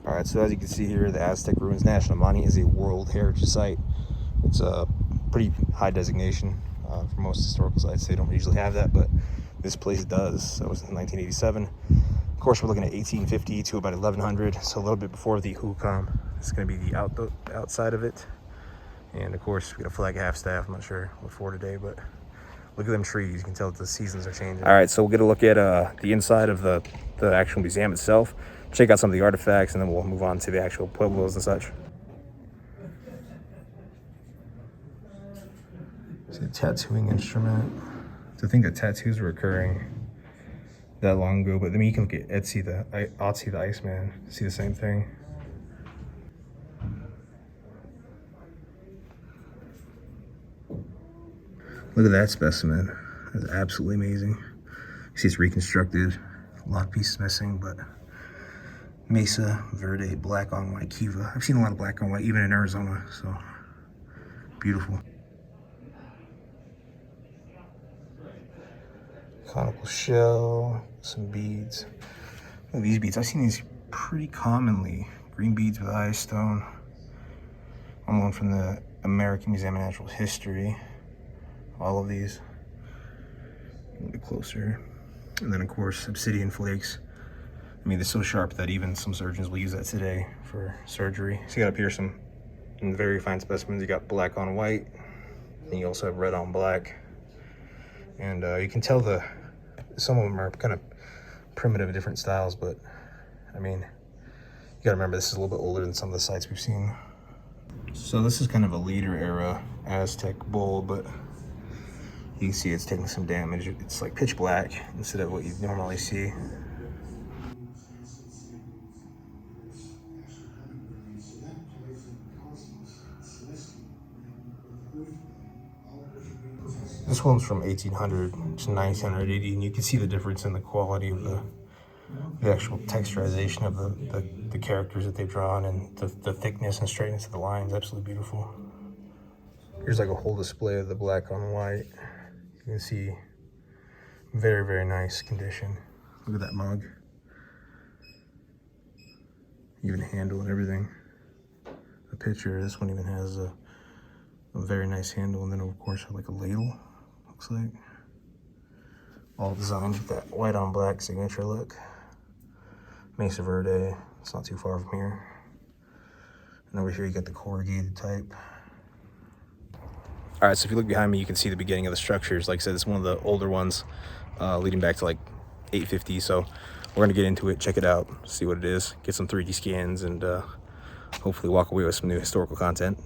All right, so as you can see here, the Aztec Ruins National Monument is a World Heritage Site. It's a pretty high designation for most historical sites. They don't usually have that, but this place does. That was in 1987. Of course, we're looking at 1850 to about 1100, so a little bit before the Hukam. It's going to be the outside of it. And of course, we got a flag half-staff. I'm not sure what for today, but look at them trees. You can tell that the seasons are changing. All right, so we'll get a look at the inside of the actual museum itself, check out some of the artifacts, and then we'll move on to the actual pueblos and such. It's a tattooing instrument. To think that tattoos were occurring that long ago, but then you can look at Otzi the Iceman, see the same thing. Look at that specimen. That's absolutely amazing. You see it's reconstructed, a lot of pieces missing, but Mesa Verde black on white kiva. I've seen a lot of black on white even in Arizona, so beautiful. Conical shell, some beads. Look at these beads. I've seen these pretty commonly. Green beads with eye stone. I'm one from the American Museum of Natural History. All of these. A little bit closer. And then of course, obsidian flakes. I mean, they're so sharp that even some surgeons will use that today for surgery. So you got up here some very fine specimens. You got black on white. And you also have red on black. And you can tell some of them are kind of primitive, different styles, but I mean, you gotta remember this is a little bit older than some of the sites we've seen. So this is kind of a later era Aztec bowl, but you can see it's taking some damage. It's like pitch black instead of what you normally see. This one's from 1800 to 1980, and you can see the difference in the quality of the actual texturization of the characters that they've drawn, and the thickness and straightness of the lines. Absolutely beautiful. Here's like a whole display of the black on white. You can see very, very nice condition. Look at that mug. Even handle and everything. The picture, this one even has a very nice handle, and then of course like a ladle. Looks like all designed with that white on black signature look. Mesa Verde, it's not too far from here. And over here you got the corrugated type. All right, so if you look behind me, you can see the beginning of the structures. Like I said, it's one of the older ones, leading back to like 850. So we're gonna get into it, check it out, see what it is, get some 3D scans, and hopefully walk away with some new historical content.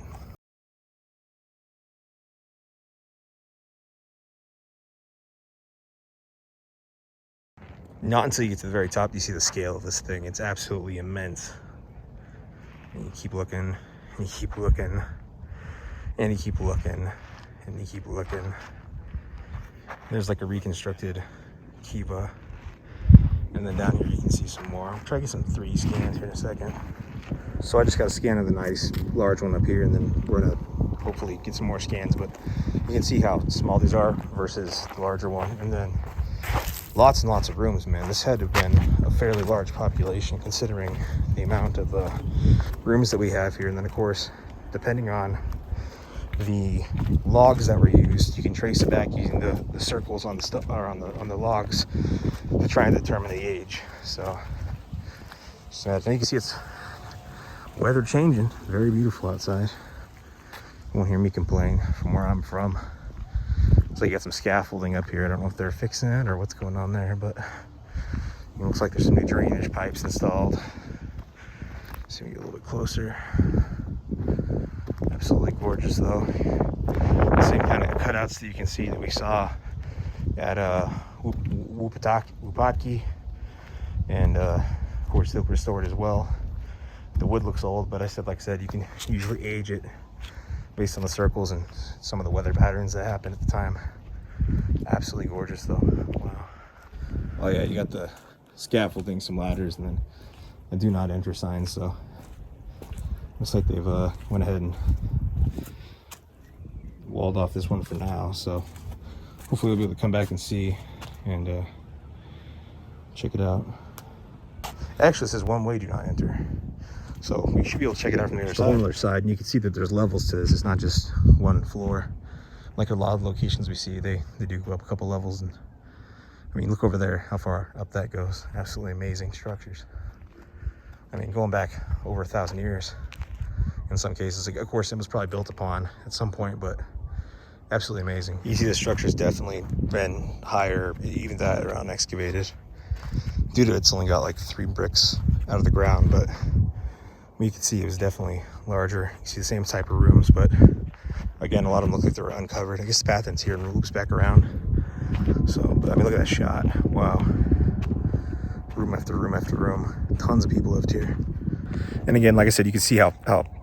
Not until you get to the very top do you see the scale of this thing. It's absolutely immense. And you keep looking, and you keep looking, and you keep looking, and you keep looking. There's like a reconstructed kiva. And then down here you can see some more. I'll try to get some 3D scans here in a second. So I just got a scan of the nice large one up here, and then we're gonna hopefully get some more scans, but you can see how small these are versus the larger one. And then lots and lots of rooms, man. This had to have been a fairly large population considering the amount of rooms that we have here. And then of course, depending on the logs that were used, you can trace it back using the circles on the stuff or on the logs to try and determine the age. So I think you can see it's weather changing. Very beautiful outside. You won't hear me complain from where I'm from. So you got some scaffolding up here. I don't know if they're fixing it or what's going on there, but it looks like there's some new drainage pipes installed. See, we get a little bit closer. Absolutely gorgeous though. The same kind of cutouts that you can see that we saw at Wupatki, and of course still restored as well. The wood looks old, but like I said, you can usually age it based on the circles and some of the weather patterns that happened at the time. Absolutely gorgeous though. Wow. Oh yeah, you got the scaffolding, some ladders, and then a do not enter sign. So looks like they've went ahead and walled off this one for now. So hopefully we'll be able to come back and see and check it out. Actually, it says one way do not enter. So we should be able to check it out from the other side. On the other side, and you can see that there's levels to this. It's not just one floor. Like a lot of locations we see, they do go up a couple levels. And I mean, look over there, how far up that goes. Absolutely amazing structures. I mean, going back over 1,000 years in some cases. Like, of course, it was probably built upon at some point, but absolutely amazing. You see the structure's definitely been higher, even that around excavated. Due to it's only got like 3 bricks out of the ground, but you can see it was definitely larger. You see the same type of rooms, but again, a lot of them look like they were uncovered. I guess the path ends here and loops back around. So, but I mean, look at that shot. Wow. Room after room after room. Tons of people lived here. And again, like I said, you can see how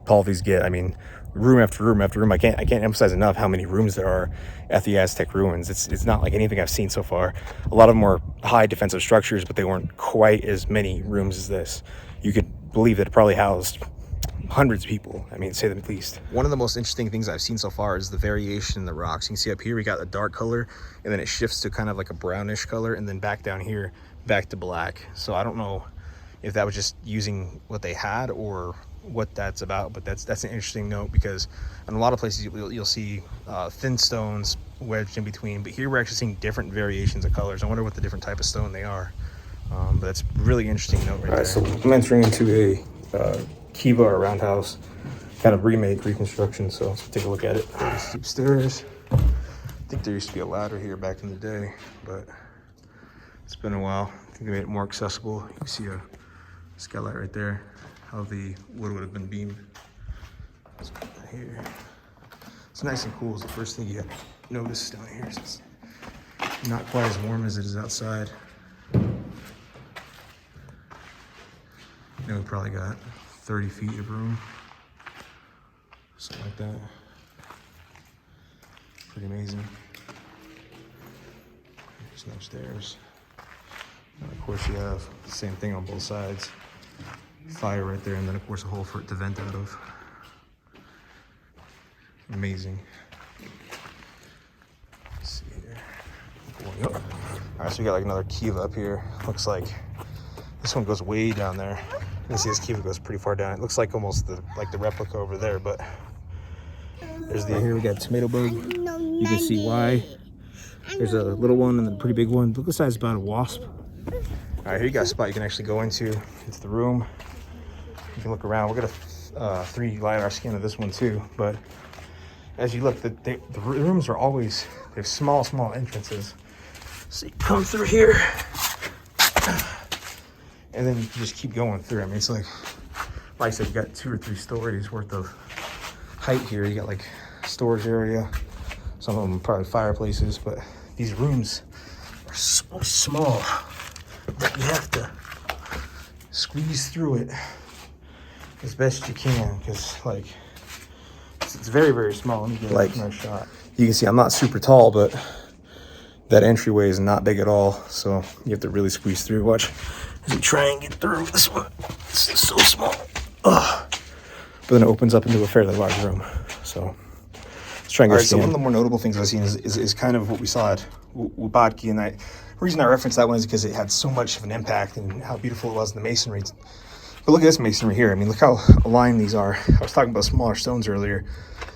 tall these get. I mean, room after room after room. I can't emphasize enough how many rooms there are at the Aztec ruins. It's not like anything I've seen so far. A lot of them were high defensive structures, but they weren't quite as many rooms as this. You could believe that it probably housed hundreds of people, I mean, say the least. One of the most interesting things I've seen so far is the variation in the rocks. You can see up here we got a dark color, and then it shifts to kind of like a brownish color, and then back down here back to black. So I don't know if that was just using what they had or what that's about, but that's an interesting note, because in a lot of places you'll see thin stones wedged in between, but here we're actually seeing different variations of colors. I wonder what the different type of stone they are. But that's a really interesting note right there. So I'm entering into a kiva or roundhouse kind of remake reconstruction, so let's take a look at it. Steep stairs. I think there used to be a ladder here back in the day, but it's been a while. I think they made it more accessible. You can see a skylight right there, how the wood would have been beamed. Let's put that here. It's nice and cool is the first thing you notice down here. So it's not quite as warm as it is outside. Then we probably got 30 feet of room, something like that. Pretty amazing. There's no stairs. And of course you have the same thing on both sides. Fire right there, and then of course a hole for it to vent out of. Amazing. Let's see here. Going up. All right, so we got like another kiva up here. Looks like this one goes way down there. You can see this kiva goes pretty far down. It looks like almost the replica over there, but there's the here we got tomato bug. You can see why. There's a little one and then a pretty big one. Look the size about a wasp. All right, here you got a spot you can actually go into the room. You can look around. We're gonna 3D LiDAR scan of this one too, but as you look, the rooms are always, they have small entrances. So you come through here, and then you can just keep going through. I mean, it's like I said, you got 2 or 3 stories worth of height here. You got like storage area, some of them probably fireplaces, but these rooms are so small that you have to squeeze through it as best you can, because like it's very small. Let me get like a nice shot. You can see I'm not super tall, but that entryway is not big at all, so you have to really squeeze through. Watch as you try and get through this one. It's so small. Ugh. But then it opens up into a fairly large room. So let's try and get. So one of the more notable things I've seen is kind of what we saw at Wubadki, and the reason I referenced that one is because it had so much of an impact and how beautiful it was in the masonry. But look at this masonry here. I mean, look how aligned these are. I was talking about smaller stones earlier,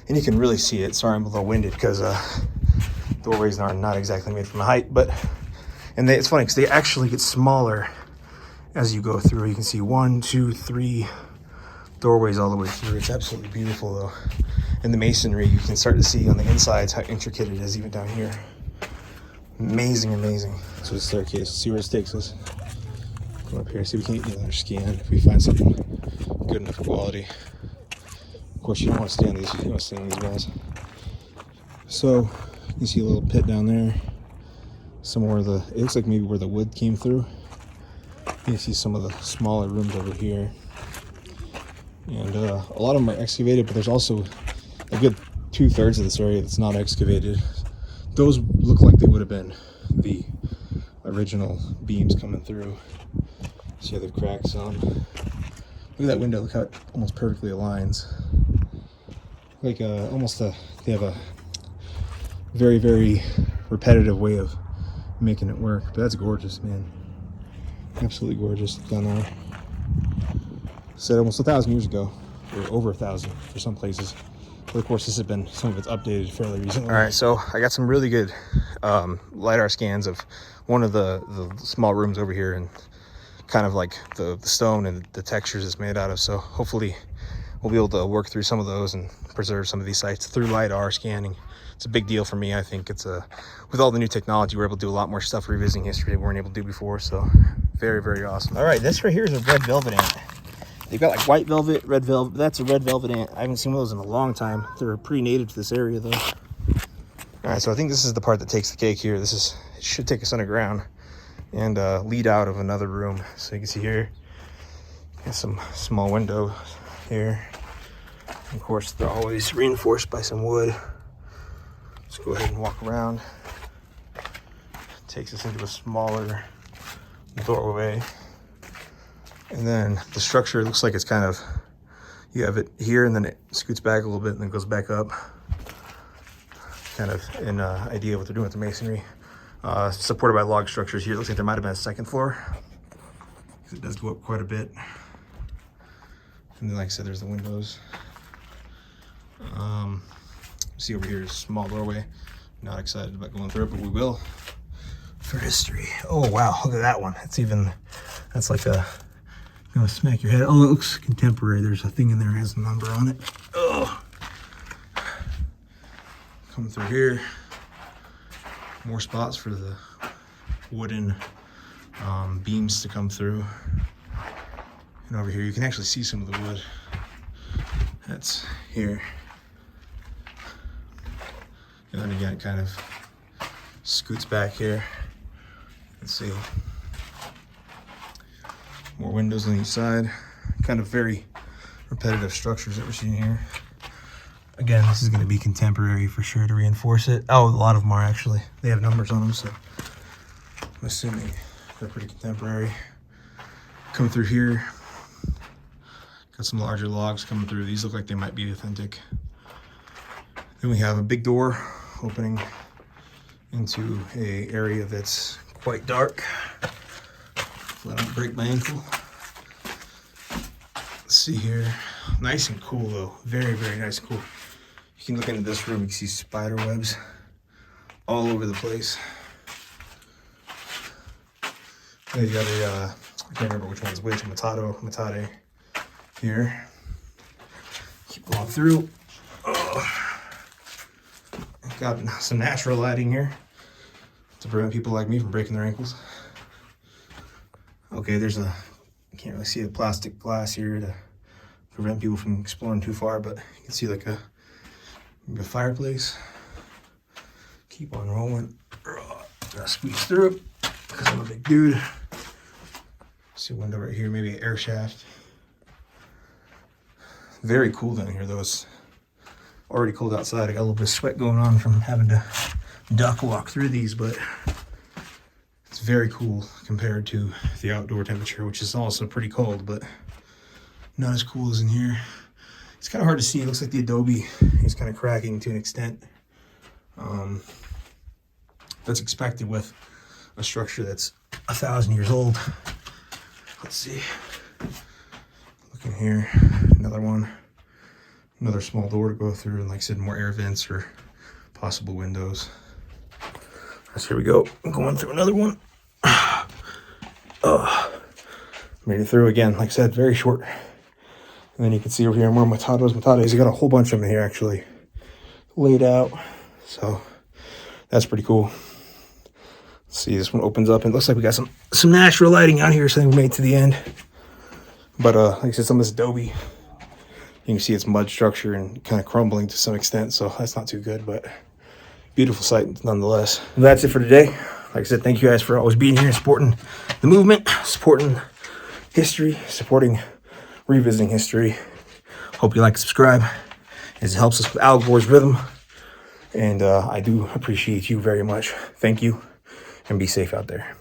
and you can really see it. Sorry, I'm a little winded because doorways are not exactly made from height, but it's funny because they actually get smaller as you go through. You can see 1, 2, 3 doorways all the way through. It's absolutely beautiful though. And the masonry, you can start to see on the insides how intricate it is even down here. Amazing. So the staircase, let's see where it takes us. Come up here, see if we can get another scan if we find something good enough quality. Of course, you don't want to stay on these. You want to stay on these walls. So you can see a little pit down there. Somewhere it looks like maybe where the wood came through. You can see some of the smaller rooms over here, and a lot of them are excavated, but there's also a good 2/3 of this area that's not excavated. Those look like they would have been the original beams coming through. See how they've cracks on them. Look at that window. Look how it almost perfectly aligns. Like they have a very repetitive way of making it work. But that's gorgeous, man. Absolutely gorgeous down there. said almost 1,000 years ago, or over 1,000 for some places. But of course, this has been, some of it's updated fairly recently. All right, so I got some really good LiDAR scans of one of the small rooms over here, and kind of like the stone and the textures it's made out of. So hopefully we'll be able to work through some of those and preserve some of these sites through LiDAR scanning. It's a big deal for me. I think it's with all the new technology, we're able to do a lot more stuff revisiting history that we weren't able to do before. So very, very awesome. All right, this right here is a red velvet ant. They've got like white velvet, red velvet. That's a red velvet ant. I haven't seen one of those in a long time. They're pretty native to this area though. All right, so I think this is the part that takes the cake here. It should take us underground and lead out of another room. So you can see here, got some small windows here. And of course, they're always reinforced by some wood. Let's go ahead and walk around. Takes us into a smaller doorway. And then the structure looks like it's kind of, you have it here and then it scoots back a little bit and then goes back up. Kind of an idea of what they're doing with the masonry. Supported by log structures here. It looks like there might have been a second floor. It does go up quite a bit. And then like I said, there's the windows. See over here is a small doorway. Not excited about going through it, but we will for history. Oh wow, look at that one. That's like a, you know, smack your head. Oh, it looks contemporary. There's a thing in there that has a number on it. Oh, coming through here, more spots for the wooden beams to come through. And over here, you can actually see some of the wood that's here. And then again, it kind of scoots back here. Let's see. More windows on each side. Kind of very repetitive structures that we're seeing here. Again, this is going to be contemporary for sure to reinforce it. Oh, a lot of them are actually. They have numbers on them, so I'm assuming they're pretty contemporary. Come through here. Got some larger logs coming through. These look like they might be authentic. Then we have a big door opening into a area that's quite dark. Let them break my ankle. Let's see here. Nice and cool though. Very, very nice and cool. You can look into this room, you can see spider webs all over the place. Then you got a, I can't remember which one's which, matate here. Keep going through. Oh. Got some natural lighting here to prevent people like me from breaking their ankles. Okay, there's I can't really see a plastic glass here to prevent people from exploring too far, but you can see like a fireplace. Keep on rolling. Gotta squeeze through because I'm a big dude. See a window right here, maybe an air shaft. Very cool down here though. It's already cold outside. I got a little bit of sweat going on from having to duck walk through these, but it's very cool compared to the outdoor temperature, which is also pretty cold, but not as cool as in here. It's kind of hard to see. It looks like the adobe is kind of cracking to an extent. That's expected with a structure that's 1,000 years old. Let's see. Look in here, another one. Another small door to go through, and like I said, more air vents or possible windows. So here we go. I'm going through another one. Made it through again. Like I said, very short. And then you can see over here more matates. You got a whole bunch of them here actually laid out. So that's pretty cool. Let's see, this one opens up and it looks like we got some natural lighting out here, so we made it to the end. But like I said, some of this adobe, you can see it's mud structure and kind of crumbling to some extent, so that's not too good, but beautiful sight nonetheless. And that's it for today. Like I said, thank you guys for always being here, supporting the movement, supporting history, supporting revisiting history. Hope you like and subscribe, as it helps us with Al Gore's rhythm. And I do appreciate you very much. Thank you, and be safe out there.